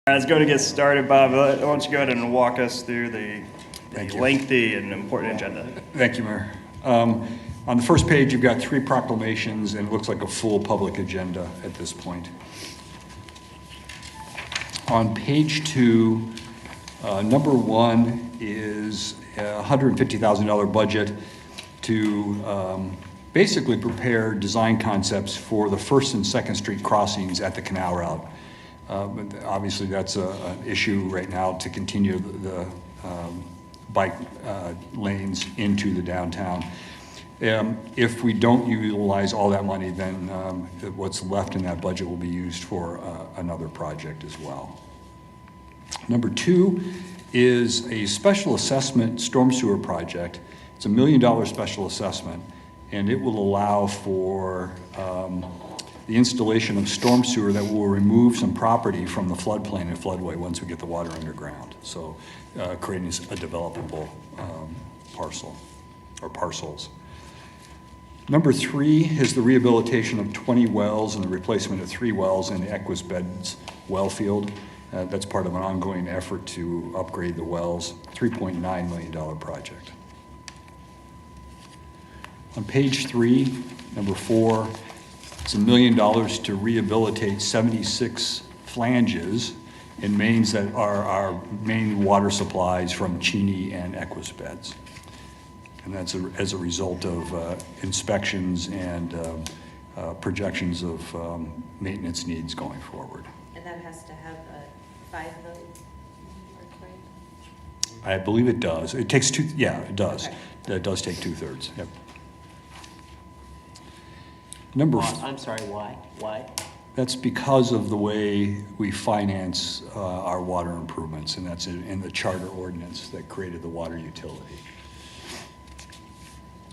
I was going to get started, Bob. Why don't you go ahead and walk us through the lengthy and important agenda. Thank you, Mayor. On the first page, you've got 3 proclamations, and it looks like a full public agenda at this point. On page 2, number 1 is a $150,000 budget to basically prepare design concepts for the 1st and 2nd Street crossings at the canal route. But obviously, that's an issue right now to continue the bike lanes into the downtown. If we don't utilize all that money, then what's left in that budget will be used for another project as well. Number 2 is a special assessment storm sewer project. It's a $1 million special assessment, and it will allow for the installation of storm sewer that will remove some property from the floodplain and floodway once we get the water underground. So creating a developable parcel or parcels. Number 3 is the rehabilitation of 20 wells and the replacement of 3 wells in the Equus Beds well field. That's part of an ongoing effort to upgrade the wells, $3.9 million project. On page 3, number 4, it's $1 million to rehabilitate 76 flanges in mains that are our main water supplies from Cheney and Equus Beds. And that's as a result of inspections and projections of maintenance needs going forward. And that has to have a 5 vote, right? I believe it does. It takes 2, yeah, it does. Okay. It does take 2/3, yep. Number I'm sorry, why? Why? That's because of the way we finance our water improvements, and that's in the charter ordinance that created the water utility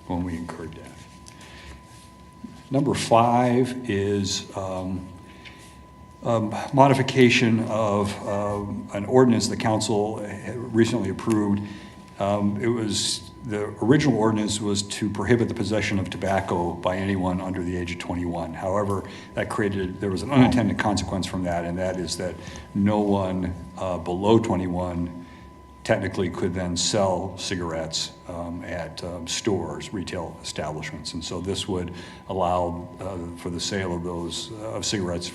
when we incurred that. Number 5 is modification of an ordinance the council recently approved. The original ordinance was to prohibit the possession of tobacco by anyone under the age of 21. However, there was an unintended consequence from that, and that is that no one below 21 technically could then sell cigarettes at stores, retail establishments. And so this would allow for the sale of those cigarettes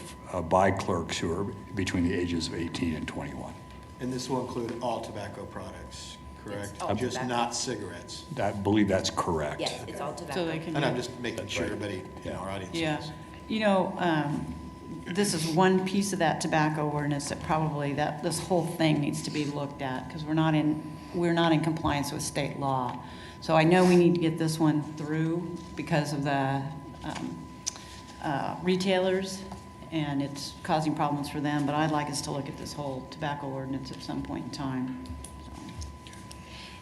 by clerks who are between the ages of 18 and 21. And this will include all tobacco products, correct? It's all Just tobacco. not cigarettes. I believe that's correct. Yes, it's all tobacco. So they can. And I'm just making sure everybody in our audience Yeah, knows. you know, this is one piece of that tobacco ordinance that probably this whole thing needs to be looked at, because we're not in compliance with state law. So I know we need to get this one through because of the retailers, and it's causing problems for them, but I'd like us to look at this whole tobacco ordinance at some point in time.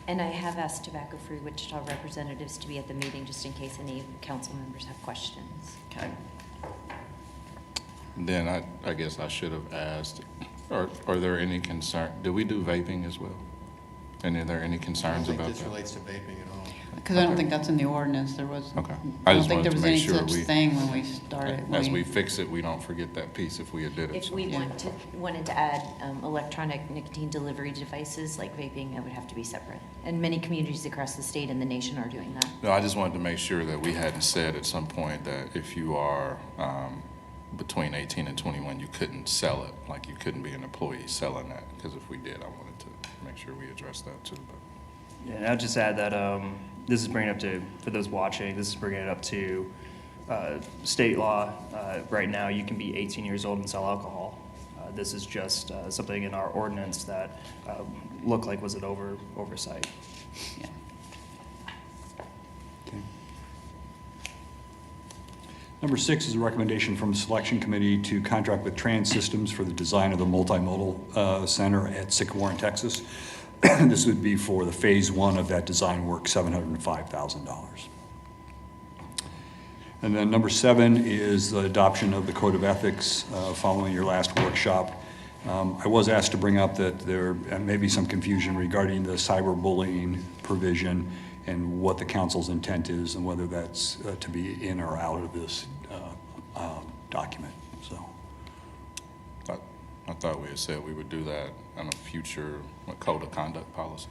And I have asked Tobacco-Free Wichita representatives to be at the meeting just in case any council members have questions. Okay. Then I guess I should have asked, are there any concern, do we do vaping as well? And are there any I don't concerns think about this that? relates to vaping at all. Because I don't think that's in the ordinance. There was. Okay. I I don't just think there wanted to was make any sure such thing when we started. As we fix it, we don't forget that piece if we had did it. If we wanted to add electronic nicotine delivery devices like vaping, that would have to be separate. And many communities across the state and the nation are doing that. No, I just wanted to make sure that we hadn't said at some point that if you are between 18 and 21, you couldn't sell it, like you couldn't be an employee selling that, because if we did, I wanted to make sure we addressed that too. But. Yeah, and I'll just add that this is bringing up to, for those watching, this is bringing it up to state law. Right now, you can be 18 years old and sell alcohol. This is just something in our ordinance that looked like was an oversight. Yeah. Okay. Number 6 is a recommendation from the selection committee to contract with Trans Systems for the design of the multimodal center at Sycamore in Texas. This would be for the phase 1 of that design work, $705,000. And then number 7 is the adoption of the Code of Ethics following your last workshop. I was asked to bring up that there may be some confusion regarding the cyberbullying provision and what the council's intent is and whether that's to be in or out of this document. So I thought we had said we would do that in a future code of conduct policy.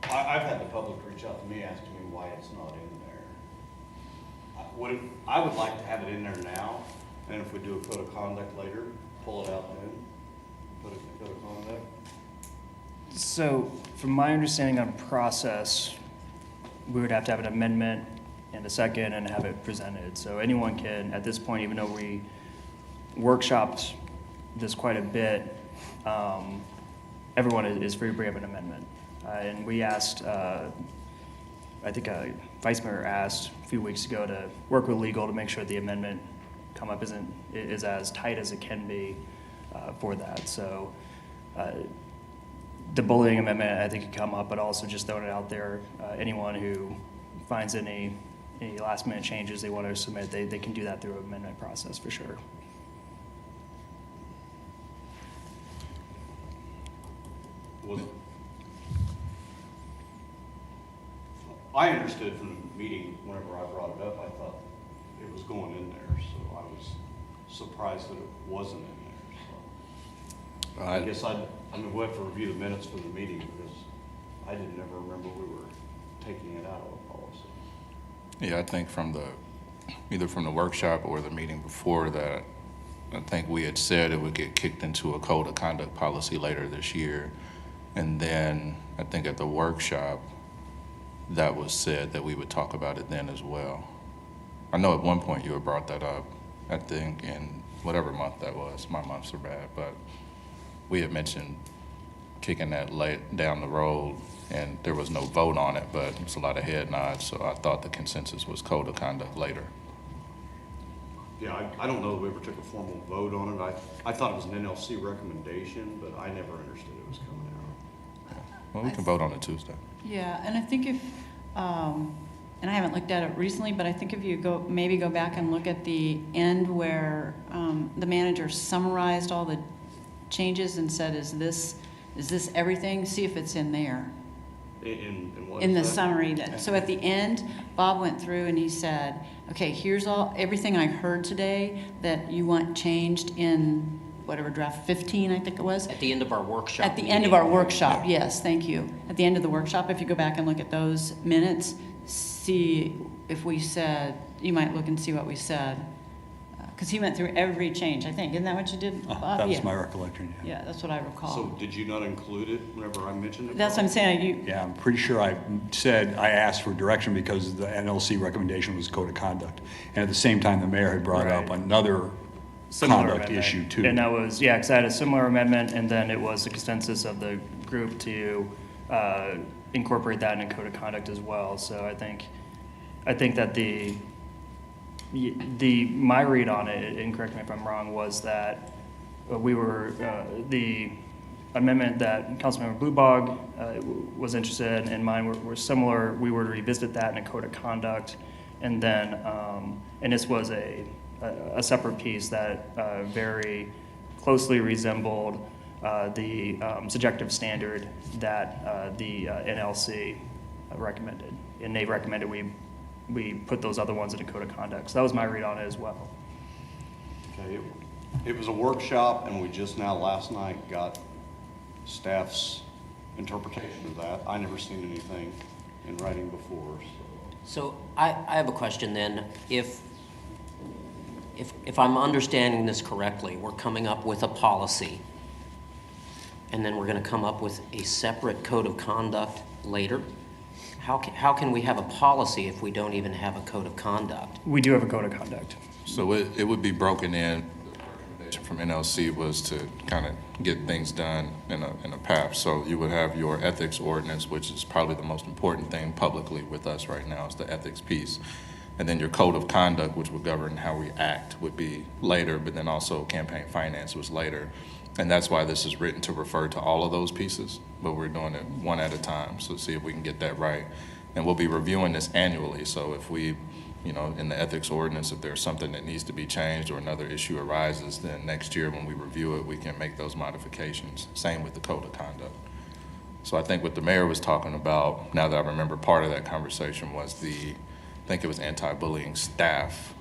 I've had the public reach out to me asking me why it's not in there. I would like to have it in there now, and if we do a code of conduct later, pull it out then, put it in the code of conduct. So from my understanding on process, we would have to have an amendment and a second and have it presented. So anyone can, at this point, even though we workshopped this quite a bit, everyone is free to bring up an amendment. And we asked, I think Vice Mayor asked a few weeks ago to work with legal to make sure the amendment is as tight as it can be for that. So the bullying amendment, I think, could come up, but also just throwing it out there. Anyone who finds any last minute changes they want to submit, they can do that through an amendment process for sure. I understood from the meeting, whenever I brought it up, I thought it was going in there, so I was surprised that it wasn't in there, so. I guess we'll have to review the minutes from the meeting, because I didn't ever remember we were taking it out of the policy. Yeah, I think either from the workshop or the meeting before that, I think we had said it would get kicked into a code of conduct policy later this year. And then I think at the workshop, that was said that we would talk about it then as well. I know at one point you had brought that up, I think in whatever month that was. My months are bad, but we had mentioned kicking that late down the road, and there was no vote on it, but it's a lot of head nods, so I thought the consensus was code of conduct later. Yeah, I don't know that we ever took a formal vote on it. I thought it was an NLC recommendation, but I never understood it was coming out. Well, we can vote on it Tuesday. Yeah, and I think if, and I haven't looked at it recently, but I think if you maybe go back and look at the end where the manager summarized all the changes and said, is this everything? See if it's in there. In what In the is that? summary. So at the end, Bob went through and he said, okay, here's everything I heard today that you want changed in whatever draft 15, I think it was. At the end of our workshop. At the end of our workshop, yes, thank you. At the end of the workshop, if you go back and look at those minutes, see if we said, you might look and see what we said. Because he went through every change, I think. Isn't that what you did, Bob? That was Yeah. my recollection, yeah. Yeah, that's what I recall. So did you not include it whenever I mentioned it? That's what I'm saying. Yeah, I'm pretty sure I asked for direction because the NLC recommendation was code of conduct. And at the same time, the mayor had brought up Right. another Similar conduct amendment. issue too. And that was, yeah, because I had a similar amendment, and then it was the consensus of the group to incorporate that in a code of conduct as well. So I think that my read on it, and correct me if I'm wrong, was that we were, the amendment that Councilmember Bluebog was interested in, and mine were similar. We were to revisit that in a code of conduct, and then, and this was a separate piece that very closely resembled the subjective standard that the NLC recommended. And they recommended we put those other ones in a code of conduct. So that was my read on it as well. Okay, it was a workshop, and we just now last night got staff's interpretation of that. I never seen anything in writing before, so. So I have a question then. If I'm understanding this correctly, we're coming up with a policy, and then we're going to come up with a separate code of conduct later. How can we have a policy if we don't even have a code of conduct? We do have a code of conduct. So it would be broken in. The recommendation from NLC was to kind of get things done in a path. So you would have your ethics ordinance, which is probably the most important thing publicly with us right now, is the ethics piece. And then your code of conduct, which would govern how we act, would be later, but then also campaign finance was later. And that's why this is written to refer to all of those pieces, but we're doing it one at a time, so see if we can get that right. And we'll be reviewing this annually, so if we, in the ethics ordinance, if there's something that needs to be changed or another issue arises, then next year when we review it, we can make those modifications. Same with the code of conduct. So I think what the mayor was talking about, now that I remember part of that conversation, was I think it was anti-bullying staff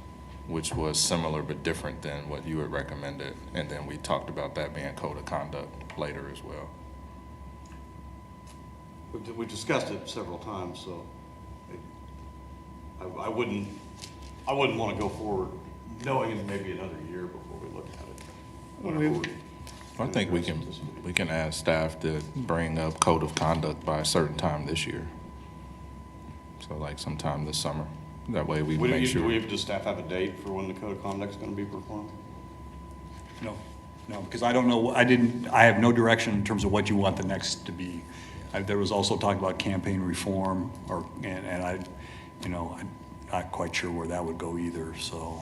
which was similar but different than what you had recommended. And then we talked about that being code of conduct later as well. We discussed it several times, so I wouldn't want to go forward knowing it may be another year before we look at it. Whenever I think we can ask staff to bring up code of conduct by a certain time this year. So like sometime this summer. That way we make sure. Does staff have a date for when the code of conduct is going to be performed? No, because I don't know, I have no direction in terms of what you want the next to be. There was also talk about campaign reform, and I'm not quite sure where that would go either, so.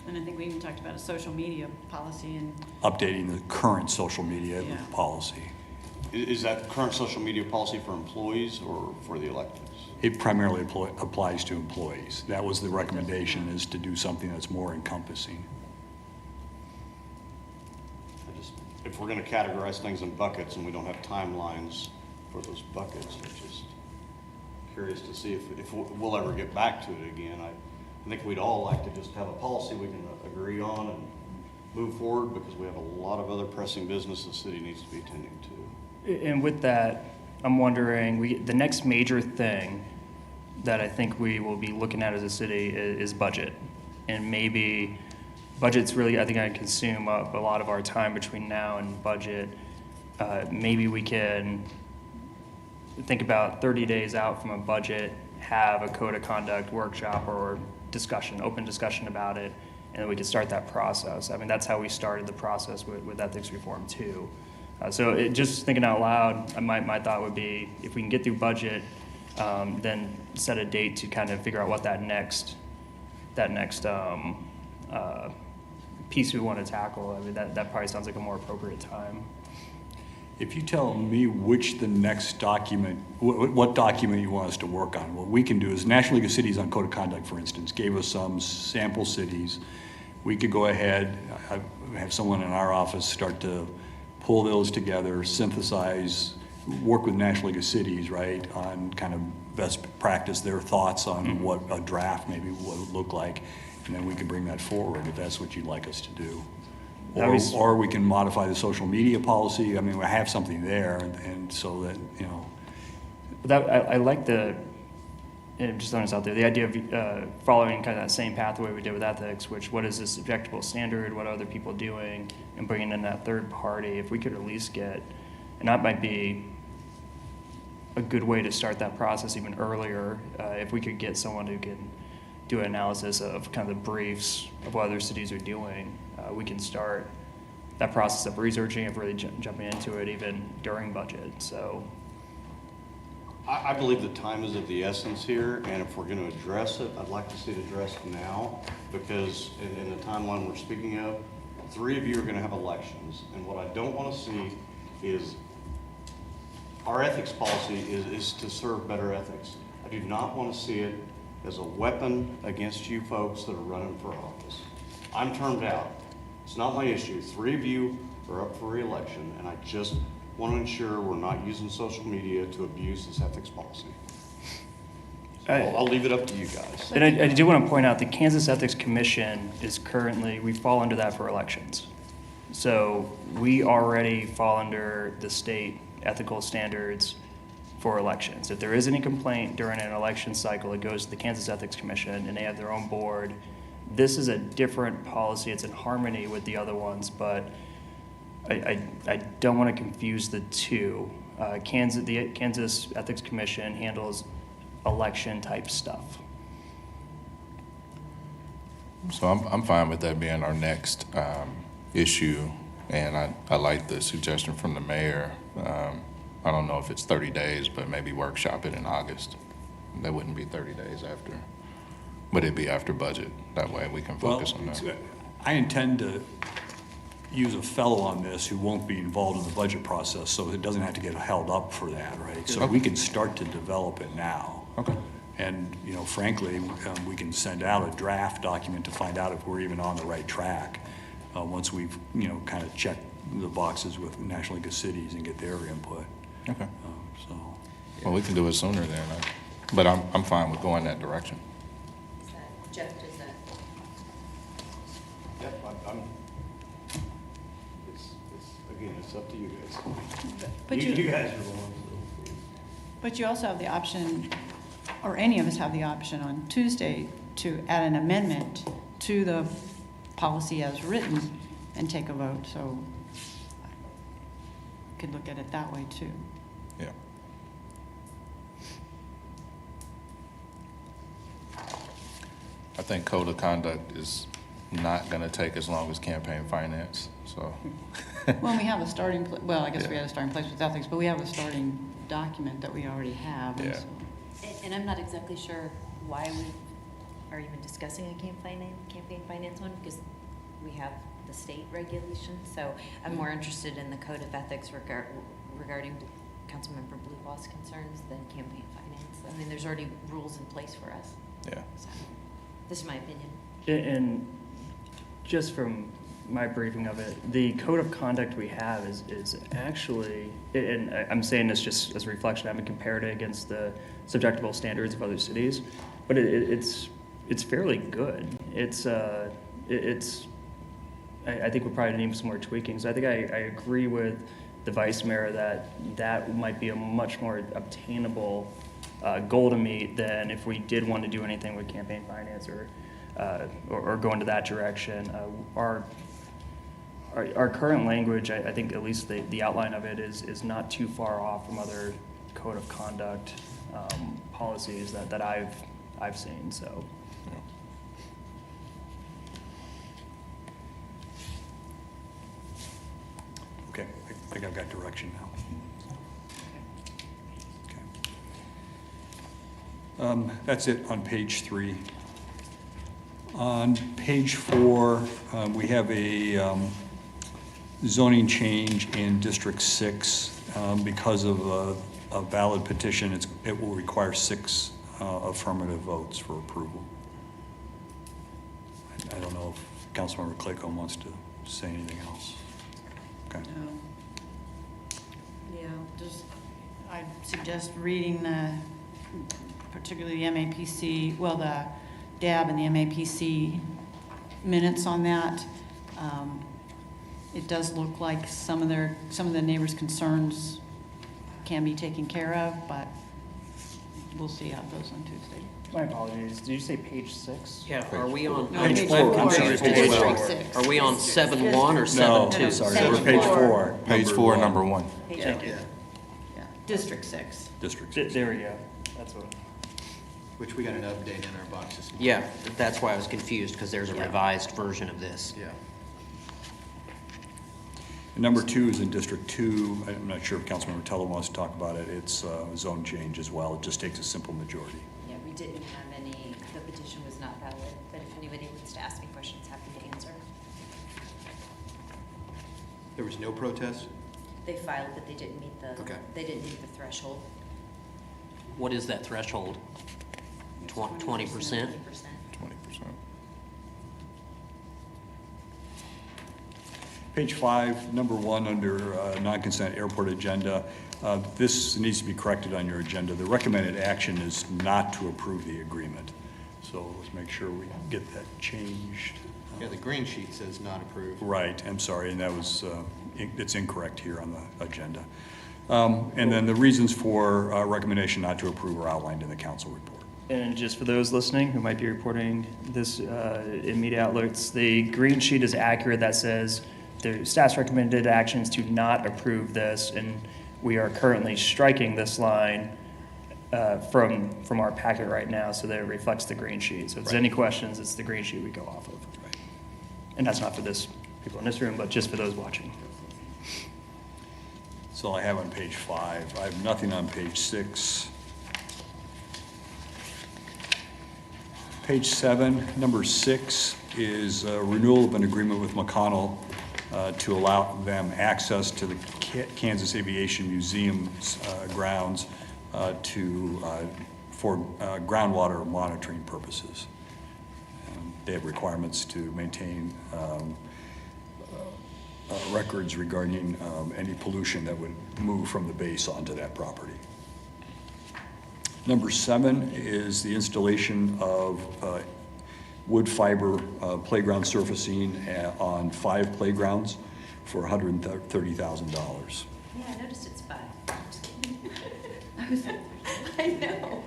And I think we even talked about a social media policy and. Updating the current social media Yeah. policy. Is that current social media policy for employees or for the electeds? It primarily applies to employees. That was the recommendation, is to do something that's more encompassing. If we're going to categorize things in buckets and we don't have timelines for those buckets, I'm just curious to see if we'll ever get back to it again. I think we'd all like to just have a policy we can agree on and move forward, because we have a lot of other pressing business the city needs to be tending to. And with that, I'm wondering, the next major thing that I think we will be looking at as a city is budget. And maybe budget's really, I think, I consume up a lot of our time between now and budget. Maybe we can think about 30 days out from a budget, have a code of conduct workshop or discussion, open discussion about it, and then we can start that process. I mean, that's how we started the process with ethics reform too. So just thinking out loud, my thought would be, if we can get through budget, then set a date to kind of figure out what that next piece we want to tackle. I mean, that probably sounds like a more appropriate time. If you tell me which the next document, what document you want us to work on, what we can do is National League of Cities on Code of Conduct, for instance, gave us some sample cities. We could go ahead, have someone in our office start to pull those together, synthesize, work with National League of Cities, right, on kind of best practice, their thoughts on what a draft maybe would look like, and then we can bring that forward if that's what you'd like us to do. Or we can modify the social media policy. I mean, we have something there, and so that, I like and just throwing this out there, the idea of following kind of that same pathway we did with ethics, what is this objectable standard, what are other people doing, and bringing in that third party. If we could at least get, and that might be a good way to start that process even earlier, if we could get someone who can do an analysis of kind of the briefs of what other cities are doing, we can start that process of researching, of really jumping into it even during budget. So I believe the time is of the essence here, and if we're going to address it, I'd like to see it addressed now, because in the timeline we're speaking of, 3 of you are going to have elections, and what I don't want to see is our ethics policy is to serve better ethics. I do not want to see it as a weapon against you folks that are running for office. I'm termed out. It's not my issue. 3 of you are up for re-election, and I just want to ensure we're not using social media to abuse this ethics policy. So I'll leave it up to you guys. And I do want to point out the Kansas Ethics Commission is currently, we fall under that for elections. So we already fall under the state ethical standards for elections. If there is any complaint during an election cycle, it goes to the Kansas Ethics Commission, and they have their own board. This is a different policy. It's in harmony with the other ones, but I don't want to confuse the two. The Kansas Ethics Commission handles election type stuff. So I'm fine with that being our next issue, and I like the suggestion from the mayor. I don't know if it's 30 days, but maybe workshop it in August. That wouldn't be 30 days after, but it'd be after budget. That way we can focus on that. I intend to use a fellow on this who won't be involved in the budget process, so it doesn't have to get held up for that, right? So we can start to develop it now. Okay. And, frankly, we can send out a draft document to find out if we're even on the right track once we've, kind of checked the boxes with National League of Cities and get their input. Okay. So. Well, we can do it sooner then, but I'm fine with going that direction. Jeff, does that again, it's up to you guys. But You guys are the ones that. But you also have the option, or any of us have the option on Tuesday to add an amendment to the policy as written and take a vote, so could look at it that way too. Yeah. I think code of conduct is not gonna take as long as campaign finance, so. Well, we have a starting, well, I guess we Yeah. had a starting place with ethics, but we have a starting document that we already have. and Yeah. so- And I'm not exactly sure why we are even discussing a campaign finance one, because we have the state regulation. So I'm more interested in the code of ethics regarding Councilmember Bluewall's concerns than campaign finance. I mean, there's already rules in place for us. Yeah. So, this is my opinion. And just from my briefing of it, the code of conduct we have is actually, and I'm saying this just as a reflection, I haven't compared it against the subjectable standards of other cities, but it's fairly good. I think we probably need some more tweaking. So I think I agree with the vice mayor that might be a much more obtainable goal to meet than if we did want to do anything with campaign finance or go into that direction. Our current language, I think at least the outline of it is not too far off from other code of conduct policies that I've seen. So. Okay, I think I've got direction now. Okay. That's it on page 3. On page 4, we have a zoning change in District 6. Because of a valid petition, it will require 6 affirmative votes for approval. I don't know if Councilmember Claycomb wants to say anything else. Okay. Yeah, just, I suggest reading particularly the MAPC, well, the DAB and the MAPC minutes on that. It does look like some of the neighbors' concerns can be taken care of, but we'll see how it goes on Tuesday. My apologies. Did you say page 6? Yeah, are we on? No, page 4. I'm sorry, page 4. District 6. Are we on 7-1 or No, 7-2? sorry, Page we're page 4. 4. Page 4, number 1. Thank you. Yeah, District 6. District 6. There we go. That's what. Which we got an update in our boxes. Yeah, that's why I was confused, because there's a revised version of this. Yeah. And number 2 is in District 2. I'm not sure if Councilmember Teller wants to talk about it. It's a zone change as well. It just takes a simple majority. Yeah, we didn't have any, the petition was not valid, but if anybody wants to ask me questions, happy to answer. There was no protest? They filed, but they didn't meet Okay. they didn't meet the threshold. What is that threshold? 20%? 20%. 20%. Page 5, number 1 under non-consent airport agenda. This needs to be corrected on your agenda. The recommended action is not to approve the agreement. So let's make sure we get that changed. Yeah, the green sheet says not approved. Right, I'm sorry, and that was, it's incorrect here on the agenda. And then the reasons for recommendation not to approve are outlined in the council report. And just for those listening who might be reporting this in media outlets, the green sheet is accurate. That says the staff's recommended actions to not approve this, and we are currently striking this line from our packet right now so that it reflects the green sheet. So if there's any questions, it's the green sheet we go off of. And that's not for this people in this room, but just for those watching. That's all I have on page 5. I have nothing on page 6. Page 7, number 6 is renewal of an agreement with McConnell to allow them access to the Kansas Aviation Museum's grounds for groundwater monitoring purposes. They have requirements to maintain records regarding any pollution that would move from the base onto that property. Number 7 is the installation of wood fiber playground surfacing on 5 playgrounds for $130,000. Yeah, I noticed it's 5. Just kidding. I know.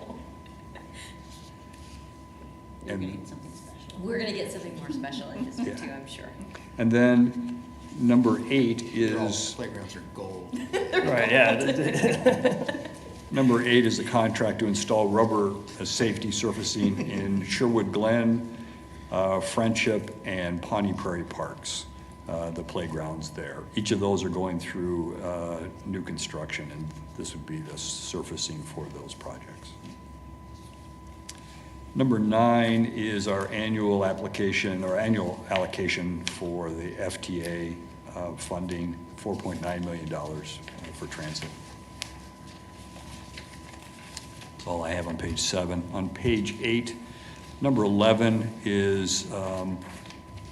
You're And- gonna get something special. We're gonna get something more special in this one Yeah. too, I'm sure. And then number 8 They're all- is, Playgrounds are gold. Right, yeah. number 8 is a contract to install rubber safety surfacing in Sherwood, Glen, Friendship, and Pawnee Prairie Parks, the playgrounds there. Each of those are going through new construction, and this would be the surfacing for those projects. Number 9 is our annual application, or annual allocation for the FTA funding, $4.9 million for transit. That's all I have on page 7. On page 8, number 11 is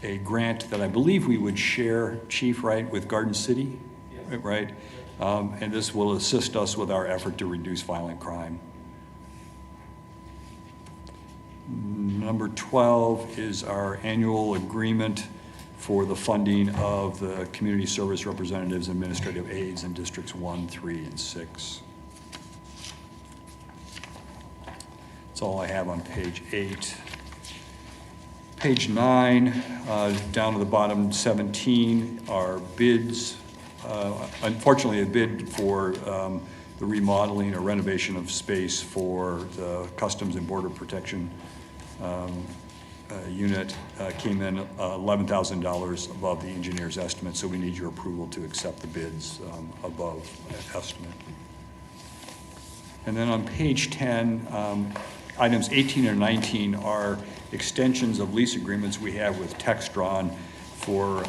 a grant that I believe we would share, Chief, right, with Garden City? Right? And this will assist us with our effort to reduce violent crime. Number 12 is our annual agreement for the funding of the community service representatives, administrative aides in districts 1, 3, and 6. That's all I have on page 8. Page 9, down to the bottom, 17, are bids. Unfortunately, a bid for the remodeling or renovation of space for the Customs and Border Protection unit came in $11,000 above the engineer's estimate, so we need your approval to accept the bids above that estimate. And then on page 10, items 18 and 19 are extensions of lease agreements we have with Textron for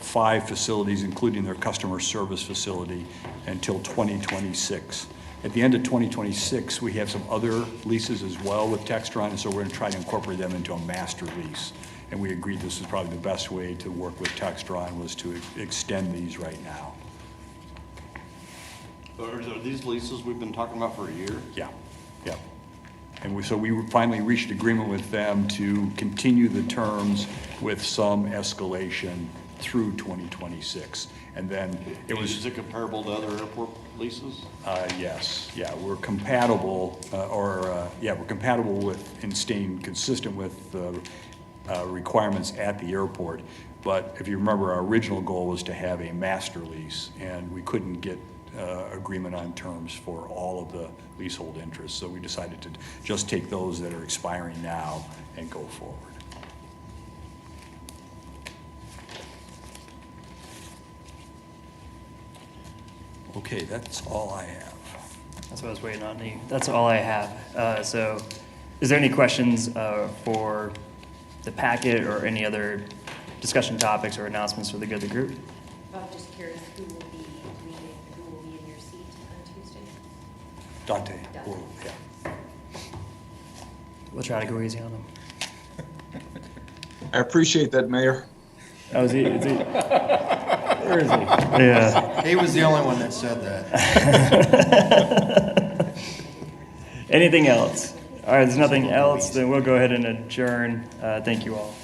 5 facilities, including their customer service facility, until 2026. At the end of 2026, we have some other leases as well with Textron, and so we're going to try to incorporate them into a master lease. And we agreed this was probably the best way to work with Textron, was to extend these right now. Are these leases we've been talking about for a year? Yeah, yeah. And so we finally reached agreement with them to continue the terms with some escalation through 2026. And then it was... Is it comparable to other airport leases? Yes, yeah, we're compatible, we're compatible with and staying consistent with the requirements at the airport. But if you remember, our original goal was to have a master lease, and we couldn't get agreement on terms for all of the leasehold interests. So we decided to just take those that are expiring now and go forward. Okay, that's all I have. That's what I was waiting on. That's all I have. So is there any questions for the packet or any other discussion topics or announcements for the good of the group? I'm just curious who will be leading, who will be in your seat on Tuesday? Dante, Dante. yeah. We'll try to go easy on them. I appreciate that, Mayor. Oh, is he? Where is he? Yeah. He was the only one that said that. Anything else? All right, there's nothing else, then we'll go ahead and adjourn. Thank you all.